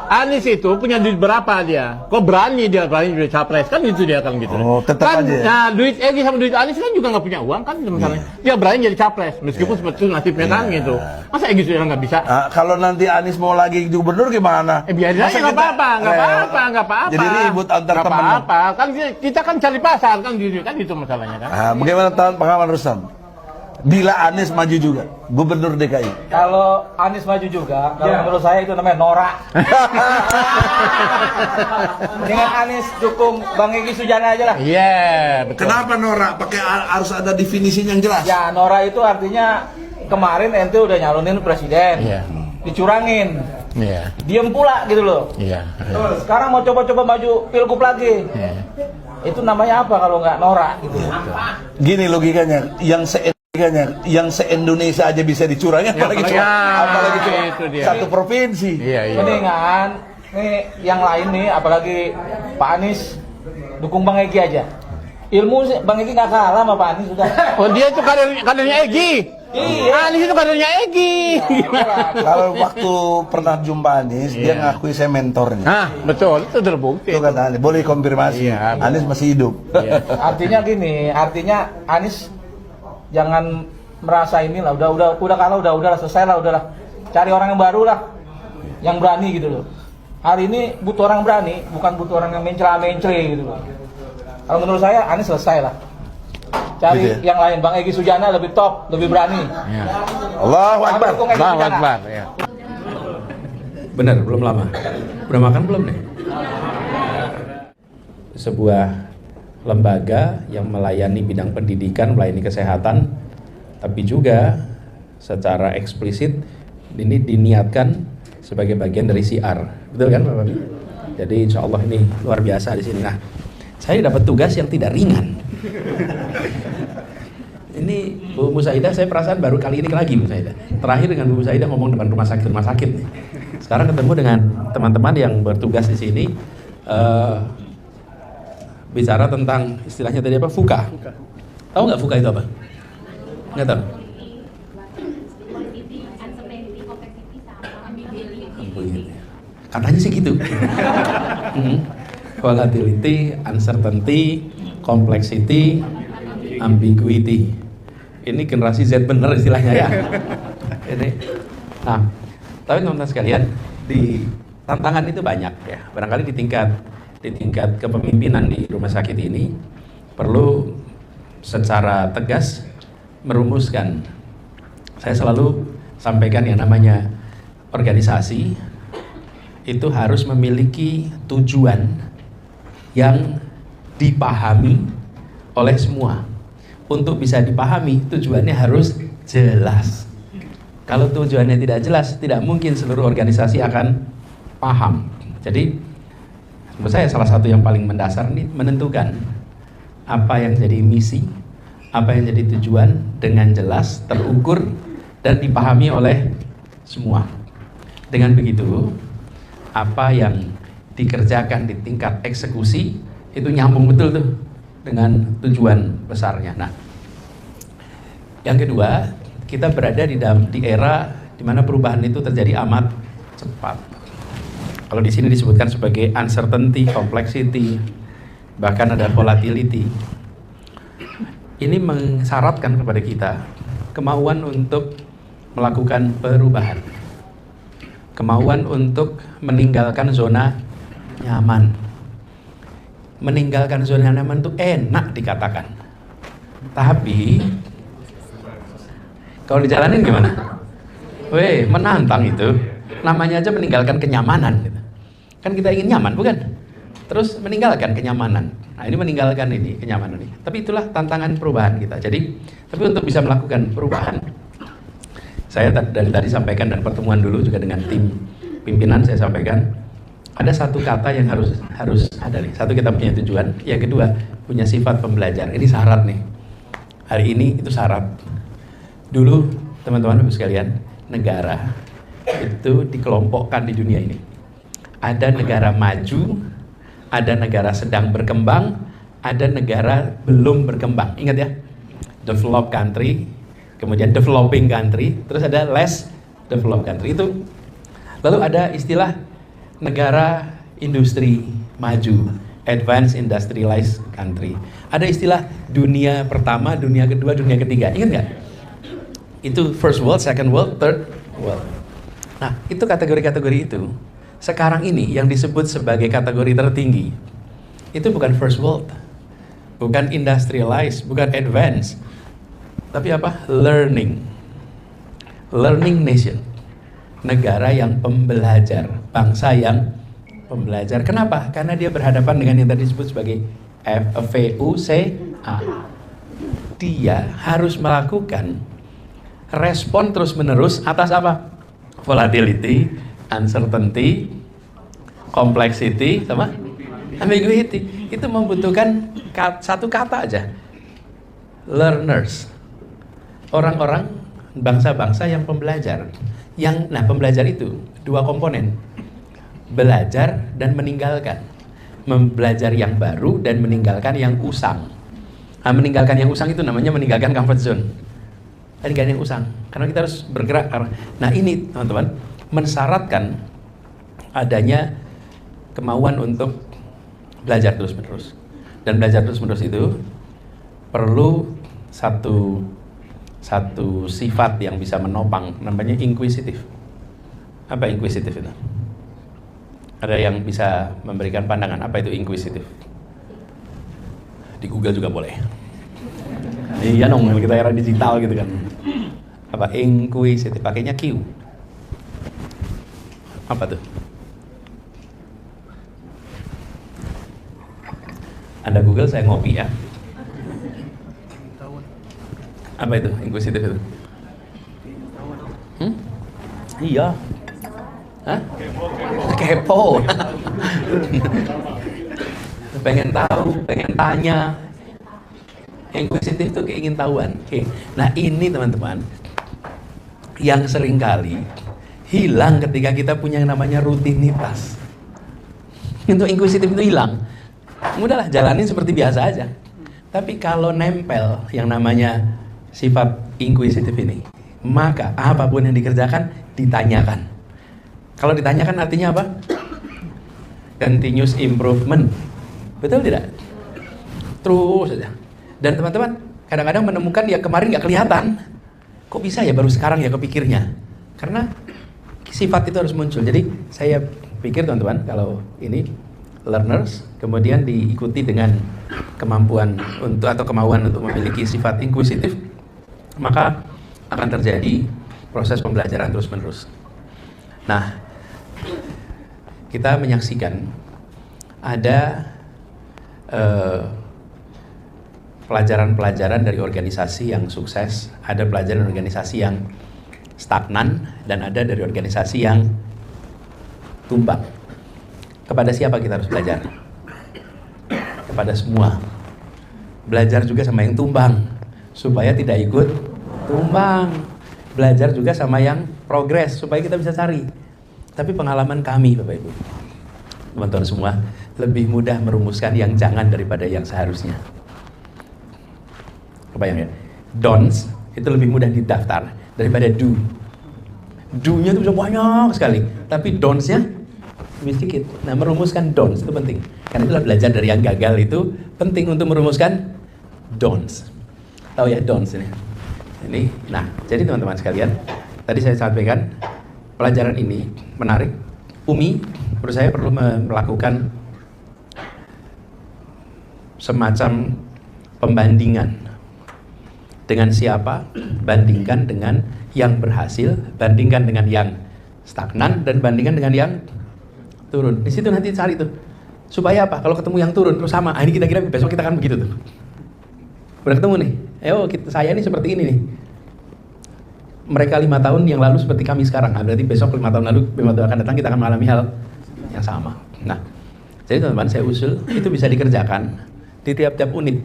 Anies itu punya duit berapa dia? Kok berani jadi capres? Kan itu dia kan gitu. Oh, tetap kan, aja. Nah, duit Egy sama duit Anies kan juga nggak punya uang kan itu masalahnya. Dia berani jadi capres meskipun seperti itu nasibnya kan gitu. Masa Egy sudah nggak bisa? Kalau nanti Anies mau lagi gubernur gimana? Biarin aja nggak apa-apa. Jadi ribut antar Nggak teman. apa-apa. Kan kita kan cari pasar kan gitu kan itu masalahnya kan. Bagaimana pengalaman Rustam? Bila Anies maju juga gubernur DKI. Kalau Anies maju juga, kalau menurut saya itu namanya norak. Dengan Anies dukung Bang Egy Sujana aja lah. Iya, betul. Kenapa norak? Harus ada definisinya yang jelas. Ya norak itu artinya kemarin ente udah nyalonin presiden, Iya. dicurangin, Iya. diem pula gitu loh. Iya. Sekarang mau coba-coba maju pilgub lagi. Iya. Itu namanya apa kalau nggak norak gitu? Gini logikanya, yang se-Indonesia aja bisa dicurangi, apalagi cuma itu dia. satu provinsi. Iya. Mendingan nih yang lain nih, apalagi Pak Anies dukung Bang Egy aja. Ilmu Bang Egy nggak kalah sama Pak Anies sudah. Oh dia itu kadernya Egy. Iya. Anies itu kadernya Egy. Kalau waktu pernah jumpa Anies, dia ngakui saya mentornya. Nah, betul, itu terbukti. Itu kata Anies, boleh konfirmasi. Iya, Anies masih hidup. Iya. Artinya gini, artinya Anies jangan merasa inilah udah kalah, udah selesai lah, udahlah. Cari orang yang baru lah. Yang berani gitu loh. Hari ini butuh orang berani, bukan butuh orang yang mencela-mencela gitu loh. Kalau menurut saya Anies selesai lah. Cari Gitu ya? yang lain, Bang Egy Sujana lebih top, lebih berani. Ya. Allahu Akbar. Dukung Egy Allahu Sujana. Akbar, ya. Benar, belum lama. Udah makan belum nih? Sebuah lembaga yang melayani bidang pendidikan, melayani kesehatan, tapi juga secara eksplisit ini diniatkan sebagai bagian dari siar. Betul kan Bapak? Jadi insya Allah ini luar biasa di sini. Nah, saya dapat tugas yang tidak ringan. Ini Bu Musaidah, saya perasaan baru kali ini lagi Bu Musaidah. Terakhir dengan Bu Musaidah ngomong depan rumah sakit nih. Sekarang ketemu dengan teman-teman yang bertugas di sini, bicara tentang istilahnya tadi apa? Fuka. Tahu nggak Fuka itu apa? Nggak tahu. Katanya sih gitu. Volatility, uncertainty, complexity, ambiguity. Ini generasi Z bener istilahnya ya. Ini. Nah, tapi teman-teman sekalian, di tantangan itu banyak ya. Barangkali di tingkat kepemimpinan di rumah sakit ini perlu secara tegas merumuskan. Saya selalu sampaikan yang namanya organisasi itu harus memiliki tujuan yang dipahami oleh semua. Untuk bisa dipahami, tujuannya harus jelas. Kalau tujuannya tidak jelas, tidak mungkin seluruh organisasi akan paham. Jadi, menurut saya salah satu yang paling mendasar ini menentukan apa yang jadi misi, apa yang jadi tujuan dengan jelas, terukur, dan dipahami oleh semua. Dengan begitu, apa yang dikerjakan di tingkat eksekusi itu nyambung betul tuh dengan tujuan besarnya. Nah, yang kedua, kita berada di era di mana perubahan itu terjadi amat cepat. Kalau di sini disebutkan sebagai uncertainty, complexity, bahkan ada volatility. Ini mensyaratkan kepada kita kemauan untuk melakukan perubahan, kemauan untuk meninggalkan zona nyaman. Meninggalkan zona nyaman itu enak dikatakan, tapi kalau dijalanin gimana? Weh, menantang itu. Namanya aja meninggalkan kenyamanan gitu. Kan kita ingin nyaman, bukan? Terus meninggalkan kenyamanan. Nah, ini meninggalkan ini kenyamanan ini. Tapi itulah tantangan perubahan kita. Jadi, tapi untuk bisa melakukan perubahan, saya dari tadi sampaikan dan pertemuan dulu juga dengan tim pimpinan saya sampaikan, ada satu kata yang harus ada nih. Satu, kita punya tujuan. Yang kedua, punya sifat pembelajar. Ini syarat nih. Hari ini itu syarat. Dulu teman-teman Ibu sekalian, negara itu dikelompokkan di dunia ini. Ada negara maju, ada negara sedang berkembang, ada negara belum berkembang. Ingat ya, developed country, kemudian developing country, terus ada less developed country. Itu lalu ada istilah negara industri maju, advanced industrialized country. Ada istilah dunia pertama, dunia kedua, dunia ketiga. Ingat nggak? Itu first world, second world, third world. Nah, itu kategori-kategori itu. Sekarang ini yang disebut sebagai kategori tertinggi, itu bukan first world, bukan industrialized, bukan advanced, tapi apa? Learning nation. Negara yang pembelajar, bangsa yang pembelajar. Kenapa? Karena dia berhadapan dengan yang tadi disebut sebagai VUCA. Dia harus melakukan respon terus-menerus atas apa? Volatility, uncertainty, complexity, sama ambiguity. Itu membutuhkan satu kata aja. Learners. Orang-orang, bangsa-bangsa yang pembelajar. Nah, pembelajar itu dua komponen. Belajar dan meninggalkan. Belajar yang baru dan meninggalkan yang usang. Nah, meninggalkan yang usang itu namanya meninggalkan comfort zone. Meninggalkan yang usang. Karena kita harus bergerak. Nah, ini teman-teman mensyaratkan adanya kemauan untuk belajar terus-menerus. Dan belajar terus-menerus itu perlu satu sifat yang bisa menopang, namanya inquisitif. Apa inquisitif itu? Ada yang bisa memberikan pandangan apa itu inquisitif? Di Google juga boleh. Iya dong, kita era digital gitu kan. Apa inquisitif? Pakainya Q. Apa tuh? Anda Google, saya ngopi ya. Apa itu inquisitif itu? Iya. Hah? Kepo. Pengen tahu, pengen tanya. Inquisitif itu keingin tahuan. Oke. Nah, ini teman-teman yang seringkali hilang ketika kita punya yang namanya rutinitas. Untuk inquisitif itu hilang. Udahlah, jalanin seperti biasa aja. Tapi kalau nempel yang namanya sifat inquisitif ini, maka apapun yang dikerjakan ditanyakan. Kalau ditanyakan artinya apa? Continuous improvement. Betul tidak? Terus saja. Dan teman-teman kadang-kadang menemukan ya kemarin nggak kelihatan. Kok bisa ya baru sekarang ya kepikirnya? Karena sifat itu harus muncul. Jadi saya pikir teman-teman kalau ini learners kemudian diikuti dengan kemampuan untuk atau kemauan untuk memiliki sifat inquisitif, maka akan terjadi proses pembelajaran terus-menerus. Nah, kita menyaksikan ada pelajaran-pelajaran dari organisasi yang sukses, ada pelajaran organisasi yang stagnan, dan ada dari organisasi yang tumbang. Kepada siapa kita harus belajar? Kepada semua. Belajar juga sama yang tumbang, supaya tidak ikut tumbang. Belajar juga sama yang progres, supaya kita bisa cari. Tapi pengalaman kami, Bapak Ibu, teman-teman semua, lebih mudah merumuskan yang jangan daripada yang seharusnya. Kebayang ya? Don'ts itu lebih mudah didaftar daripada do. Do-nya itu bisa banyak sekali, tapi don'ts-nya lebih sedikit. Nah, merumuskan don'ts itu penting. Karena itulah belajar dari yang gagal itu penting untuk merumuskan don'ts. Tahu ya don'ts ini? Nah, jadi teman-teman sekalian, tadi saya sampaikan pelajaran ini menarik. Umi, menurut saya perlu melakukan semacam pembandingan. Dengan siapa? Bandingkan dengan yang berhasil, bandingkan dengan yang stagnan, dan bandingkan dengan yang turun. Di situ nanti cari tuh. Supaya apa? Kalau ketemu yang turun terus sama, ini kita kira besok kita akan begitu tuh. Udah ketemu nih. Saya ini seperti ini nih. Mereka 5 tahun yang lalu seperti kami sekarang. Nah, berarti besok 5 tahun akan datang kita akan mengalami hal yang sama. Nah, jadi teman-teman saya usul itu bisa dikerjakan di tiap-tiap unit.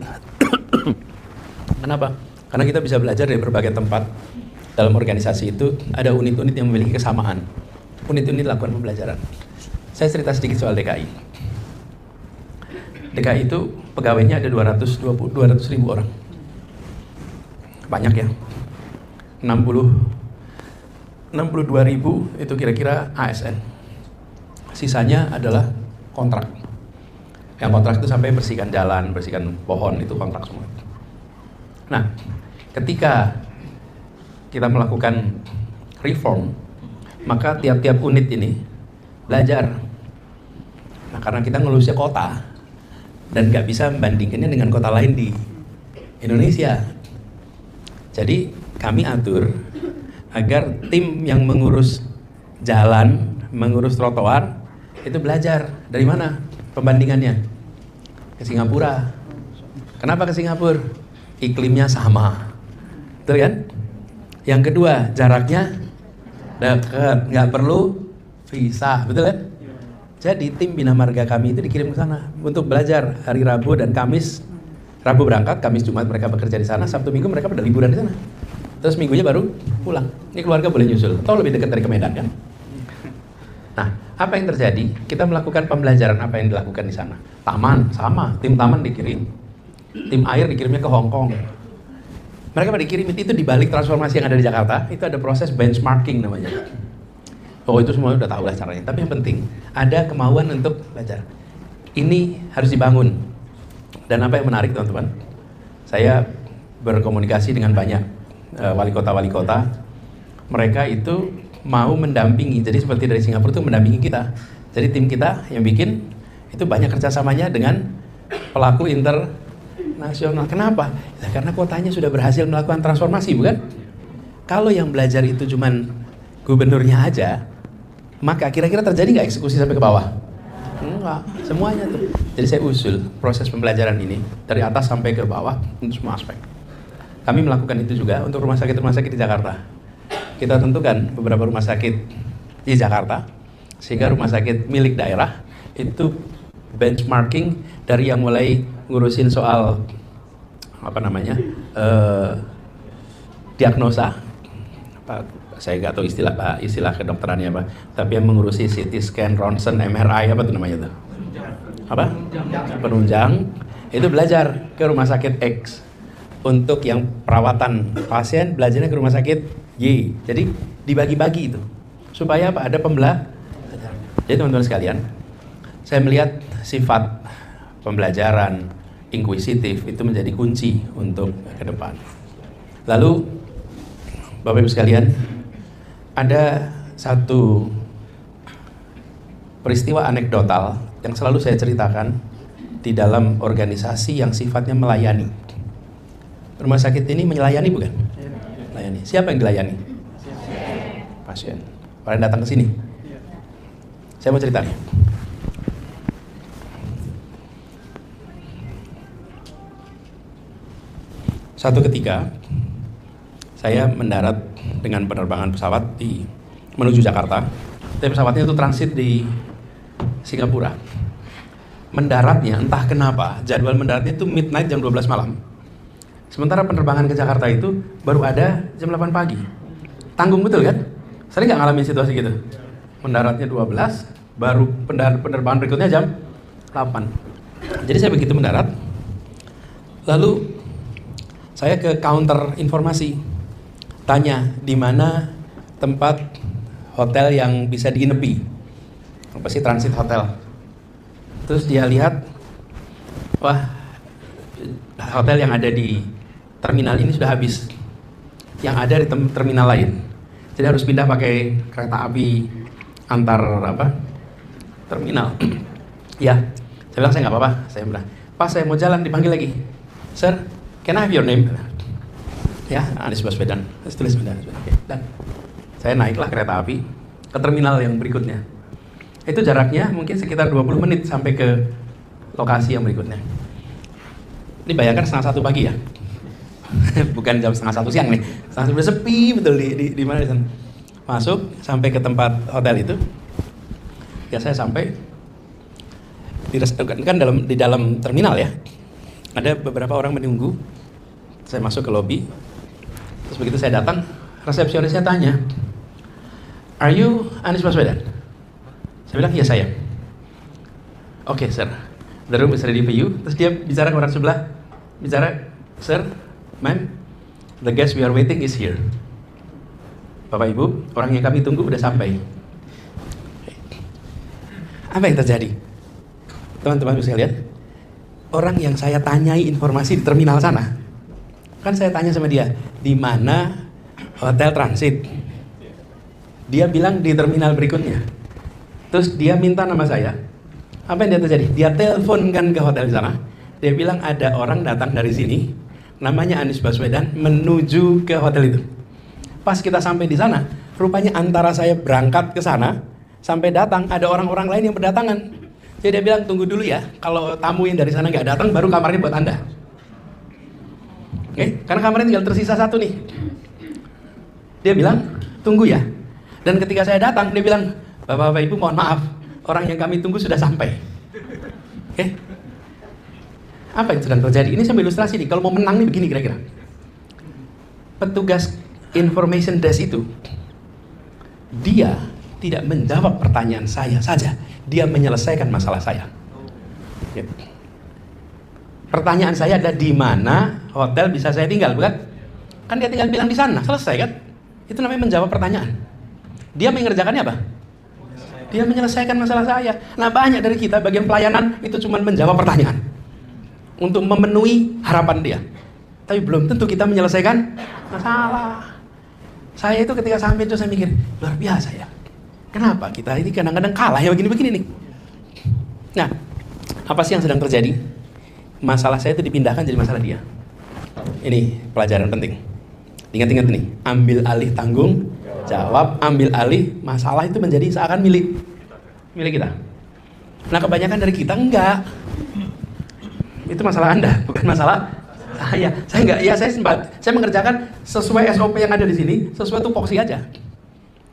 Kenapa? Karena kita bisa belajar dari berbagai tempat. Dalam organisasi itu ada unit-unit yang memiliki kesamaan. Unit-unit lakukan pembelajaran. Saya cerita sedikit soal DKI. DKI itu pegawainya ada 200 ribu orang. Banyak ya. 62 ribu itu kira-kira ASN. Sisanya adalah kontrak. Yang kontrak itu sampai bersihkan jalan, bersihkan pohon, itu kontrak semua. Nah, ketika kita melakukan reform, maka tiap-tiap unit ini belajar. Nah, karena kita ngelusnya kota dan nggak bisa membandingkannya dengan kota lain di Indonesia. Jadi kami atur agar tim yang mengurus jalan, mengurus trotoar itu belajar. Dari mana pembandingannya? Ke Singapura. Kenapa ke Singapura? Iklimnya sama, betul kan? Yang kedua, jaraknya dekat, nggak perlu visa, betul kan? Jadi tim Bina Marga kami itu dikirim ke sana untuk belajar hari Rabu dan Kamis. Rabu berangkat, Kamis Jumat mereka bekerja di sana, Sabtu Minggu mereka pada liburan di sana. Terus minggunya baru pulang. Ini keluarga boleh nyusul, atau lebih dekat dari ke Medan kan? Nah, apa yang terjadi? Kita melakukan pembelajaran apa yang dilakukan di sana. Taman, sama, tim taman dikirim. Tim air dikirimnya ke Hong Kong. Mereka pada dikirim itu di balik transformasi yang ada di Jakarta, itu ada proses benchmarking namanya. Oh, itu semua udah tahu lah caranya. Tapi yang penting, ada kemauan untuk belajar. Ini harus dibangun. Dan apa yang menarik teman-teman, saya berkomunikasi dengan banyak wali kota. Mereka itu mau mendampingi, jadi seperti dari Singapura itu mendampingi kita. Jadi tim kita yang bikin, itu banyak kerjasamanya dengan pelaku internasional. Kenapa? Ya, karena kotanya sudah berhasil melakukan transformasi, bukan? Kalau yang belajar itu cuman gubernurnya aja, maka kira-kira terjadi nggak eksekusi sampai ke bawah? Enggak, semuanya tuh. Jadi saya usul proses pembelajaran ini dari atas sampai ke bawah untuk semua aspek. Kami melakukan itu juga untuk rumah sakit di Jakarta. Kita tentukan beberapa rumah sakit di Jakarta, sehingga rumah sakit milik daerah itu benchmarking dari yang mulai ngurusin soal diagnosa, saya nggak tahu istilah kedokterannya apa, tapi yang mengurusi CT scan, ronsen, MRI, apa tuh namanya tuh? Apa? Penunjang. Itu belajar ke rumah sakit X. Untuk yang perawatan pasien, belajarnya ke rumah sakit Y. Jadi dibagi-bagi itu. Supaya apa? Ada pembelajaran. Jadi teman-teman sekalian, saya melihat sifat pembelajaran inkuisitif itu menjadi kunci untuk ke depan. Lalu, Bapak Ibu sekalian, ada satu peristiwa anekdotal yang selalu saya ceritakan di dalam organisasi yang sifatnya melayani. Rumah sakit ini melayani bukan? Melayani. Siapa yang dilayani? Pasien. Orang yang datang ke sini. Saya mau cerita nih. Satu ketika saya mendarat dengan penerbangan pesawat menuju Jakarta. Tapi pesawatnya itu transit di Singapura. Mendaratnya entah kenapa, jadwal mendaratnya itu midnight jam 12 malam. Sementara penerbangan ke Jakarta itu baru ada jam 8 pagi. Tanggung betul kan? Sering nggak ngalamin situasi gitu? Mendaratnya 12, baru penerbangan berikutnya jam 8. Jadi saya begitu mendarat, lalu saya ke counter informasi, tanya di mana tempat hotel yang bisa diinepi, apa sih transit hotel. Terus dia lihat, wah hotel yang ada di terminal ini sudah habis, yang ada di terminal lain. Jadi harus pindah pakai kereta api antar terminal. Ya, saya bilang saya nggak apa-apa. Saya bilang, Pak saya mau jalan, dipanggil lagi. Sir, can I have your name? Ya, Anies Baswedan. Tulis Baswedan. Dan saya naiklah kereta api ke terminal yang berikutnya. Itu jaraknya mungkin sekitar 20 menit sampai ke lokasi yang berikutnya. Ini bayangkan 1:30 pagi ya. Bukan jam 1:30 siang nih. 1:30 udah sepi betul di mana di sana. Masuk sampai ke tempat hotel itu. Ya saya sampai kan di dalam terminal ya. Ada beberapa orang menunggu. Saya masuk ke lobi. Terus begitu saya datang, resepsionisnya tanya, "Are you Anies Baswedan?" Saya bilang, "Iya saya." "Oke, sir. The room is ready for you." Terus dia bicara ke orang sebelah. Bicara, "Sir, ma'am, the guest we are waiting is here." Bapak Ibu, orang yang kami tunggu udah sampai. Apa yang terjadi? Teman-teman bisa lihat, orang yang saya tanyai informasi di terminal sana, kan saya tanya sama dia, di mana hotel transit? Dia bilang di terminal berikutnya. Terus dia minta nama saya. Apa yang terjadi? Dia teleponkan ke hotel di sana. Dia bilang ada orang datang dari sini, namanya Anies Baswedan, menuju ke hotel itu. Pas kita sampai di sana, rupanya antara saya berangkat ke sana sampai datang ada orang-orang lain yang berdatangan. Jadi dia bilang tunggu dulu ya, kalau tamu yang dari sana nggak datang baru kamarnya buat Anda. Oke, karena kamarnya tinggal tersisa satu nih. Dia bilang tunggu ya. Dan ketika saya datang dia bilang, Bapak-bapak Ibu mohon maaf, orang yang kami tunggu sudah sampai. Oke. Apa yang sedang terjadi? Ini saya ilustrasi nih, kalau mau menang nih begini kira-kira. Petugas information desk itu, dia tidak menjawab pertanyaan saya saja, dia menyelesaikan masalah saya. Ya. Pertanyaan saya ada di mana hotel bisa saya tinggal, bukan? Kan dia tinggal bilang di sana, selesai kan? Itu namanya menjawab pertanyaan. Dia mengerjakannya apa? Dia menyelesaikan masalah saya. Nah, banyak dari kita bagian pelayanan itu cuma menjawab pertanyaan untuk memenuhi harapan dia. Tapi belum tentu kita menyelesaikan masalah. Saya itu ketika sampai itu saya mikir, luar biasa ya. Kenapa kita ini kadang-kadang kalah ya begini-begini nih. Nah, apa sih yang sedang terjadi? Masalah saya itu dipindahkan jadi masalah dia. Ini pelajaran penting. Ingat-ingat nih, ambil alih tanggung jawab, ambil alih masalah itu menjadi seakan milik kita. Nah, kebanyakan dari kita enggak. Itu masalah Anda, bukan masalah saya. Saya enggak, ya saya mengerjakan sesuai SOP yang ada di sini, sesuai tupoksi aja.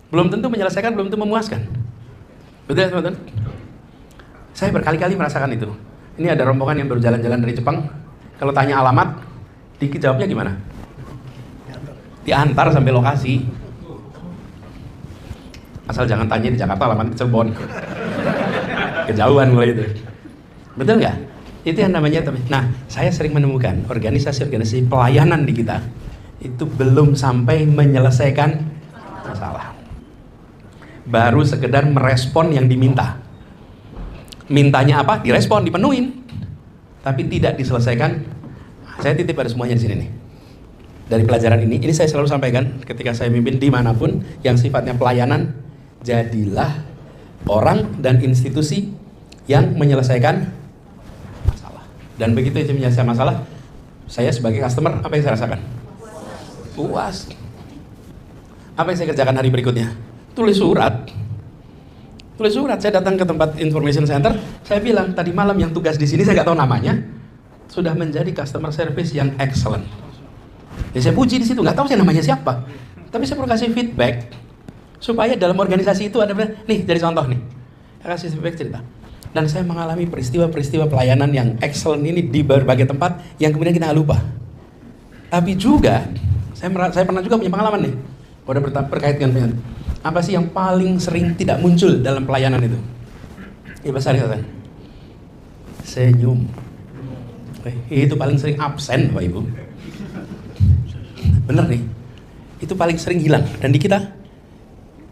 Belum tentu menyelesaikan, belum tentu memuaskan. Betul ya, teman-teman? Saya berkali-kali merasakan itu. Ini ada rombongan yang baru jalan-jalan dari Jepang. Kalau tanya alamat, dijawabnya gimana? Diantar sampai lokasi. Asal jangan tanya di Jakarta, alamat Cirebon. Kejauhan mulai itu. Betul nggak? Itu yang namanya. Nah, saya sering menemukan organisasi-organisasi pelayanan di kita itu belum sampai menyelesaikan masalah. Baru sekedar merespon yang diminta. Mintanya apa? Direspon, dipenuhin. Tapi tidak diselesaikan. Saya titip pada semuanya di sini nih. Dari pelajaran ini saya selalu sampaikan ketika saya mimpin dimanapun yang sifatnya pelayanan, jadilah orang dan institusi yang menyelesaikan masalah. Dan begitu itu menyelesaikan masalah, saya sebagai customer, apa yang saya rasakan? Puas. Apa yang saya kerjakan hari berikutnya? Tulis surat. Saya datang ke tempat information center, saya bilang tadi malam yang tugas di sini saya nggak tahu namanya, sudah menjadi customer service yang excellent. Ya saya puji di situ, nggak tahu saya namanya siapa, tapi saya perlu kasih feedback supaya dalam organisasi itu ada nih jadi contoh nih, saya kasih feedback cerita. Dan saya mengalami peristiwa-peristiwa pelayanan yang excellent ini di berbagai tempat yang kemudian kita lupa. Tapi juga saya pernah juga punya pengalaman nih, udah berkait dengan apa sih yang paling sering tidak muncul dalam pelayanan itu? Ya besar ya kan? Senyum. Itu paling sering absen, Bapak Ibu. Bener nih, itu paling sering hilang. Dan di kita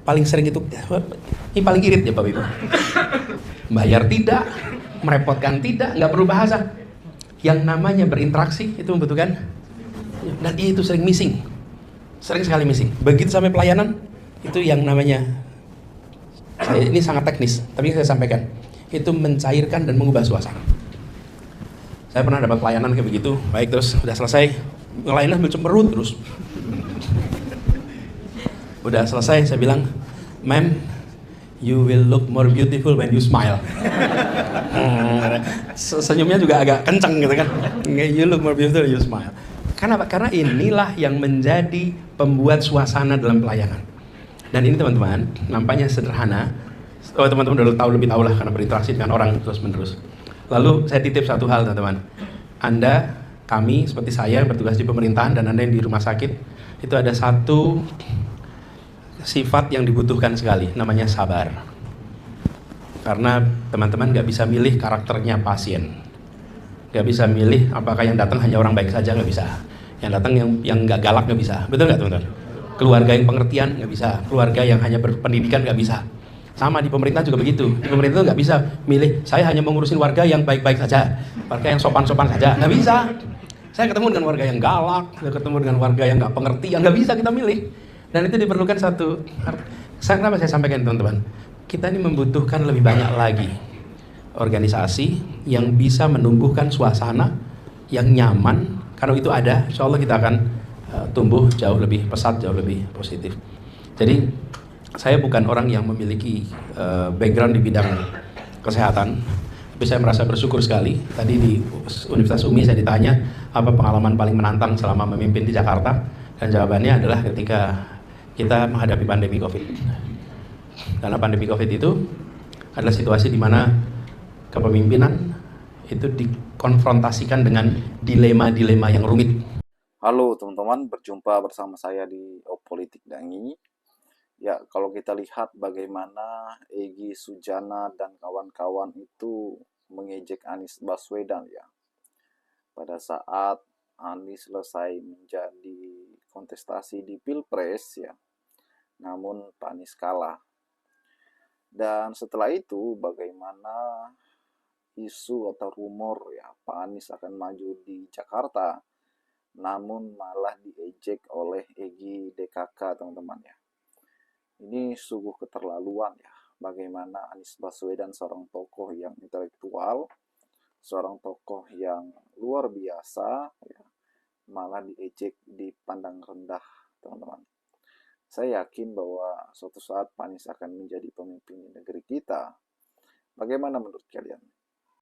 paling sering itu, ini paling irit ya Bapak Ibu. Bayar tidak, merepotkan tidak, nggak perlu bahasa. Yang namanya berinteraksi itu membutuhkan, dan itu sering missing, sering sekali missing. Begitu sampai pelayanan, itu yang namanya, ini sangat teknis, tapi saya sampaikan, itu mencairkan dan mengubah suasana. Saya pernah dapat pelayanan kayak begitu, baik terus udah selesai, ngelainnya cemberut terus. Udah selesai, saya bilang, "Ma'am, you will look more beautiful when you smile." Senyumnya juga agak kencang gitu kan. You look more beautiful when you smile. Kenapa? Karena inilah yang menjadi pembuat suasana dalam pelayanan. Dan ini teman-teman, nampaknya sederhana. Oh, teman-teman udah lebih tahu lah karena berinteraksi dengan orang terus-menerus. Lalu saya titip satu hal teman-teman. Kami seperti saya bertugas di pemerintahan dan Anda yang di rumah sakit, itu ada satu sifat yang dibutuhkan sekali, namanya sabar. Karena teman-teman gak bisa milih karakternya pasien, gak bisa milih apakah yang datang hanya orang baik saja, gak bisa. Yang datang yang gak galak gak bisa, betul gak teman-teman? Keluarga yang pengertian gak bisa, keluarga yang hanya berpendidikan gak bisa. Sama di pemerintah juga begitu. Di pemerintah nggak bisa milih, saya hanya mengurusin warga yang baik-baik saja, warga yang sopan-sopan saja. Nggak bisa. Saya ketemu dengan warga yang galak, saya ketemu dengan warga yang nggak pengertian, nggak bisa kita milih. Dan itu diperlukan satu. Kenapa saya sampaikan teman-teman? Kita ini membutuhkan lebih banyak lagi organisasi yang bisa menumbuhkan suasana yang nyaman. Kalau itu ada, insya Allah kita akan tumbuh jauh lebih pesat, jauh lebih positif. Jadi saya bukan orang yang memiliki background di bidang kesehatan, tapi saya merasa bersyukur sekali. Tadi di Universitas UMI saya ditanya apa pengalaman paling menantang selama memimpin di Jakarta, dan jawabannya adalah ketika kita menghadapi pandemi COVID. Karena pandemi COVID itu adalah situasi di mana kepemimpinan itu dikonfrontasikan dengan dilema-dilema yang rumit. Halo teman-teman, berjumpa bersama saya di Politik Dangi. Ya, kalau kita lihat bagaimana Egy Sujana dan kawan-kawan itu mengejek Anies Baswedan ya. Pada saat Anies selesai menjadi kontestasi di Pilpres ya, namun Pak Anies kalah. Dan setelah itu bagaimana isu atau rumor ya Pak Anies akan maju di Jakarta, namun malah diejek oleh Egy DKK teman-teman ya. Ini sungguh keterlaluan ya, bagaimana Anies Baswedan seorang tokoh yang intelektual, seorang tokoh yang luar biasa ya, malah diejek, dipandang rendah teman-teman. Saya yakin bahwa suatu saat Pak Anies akan menjadi pemimpin di negeri kita. Bagaimana menurut kalian?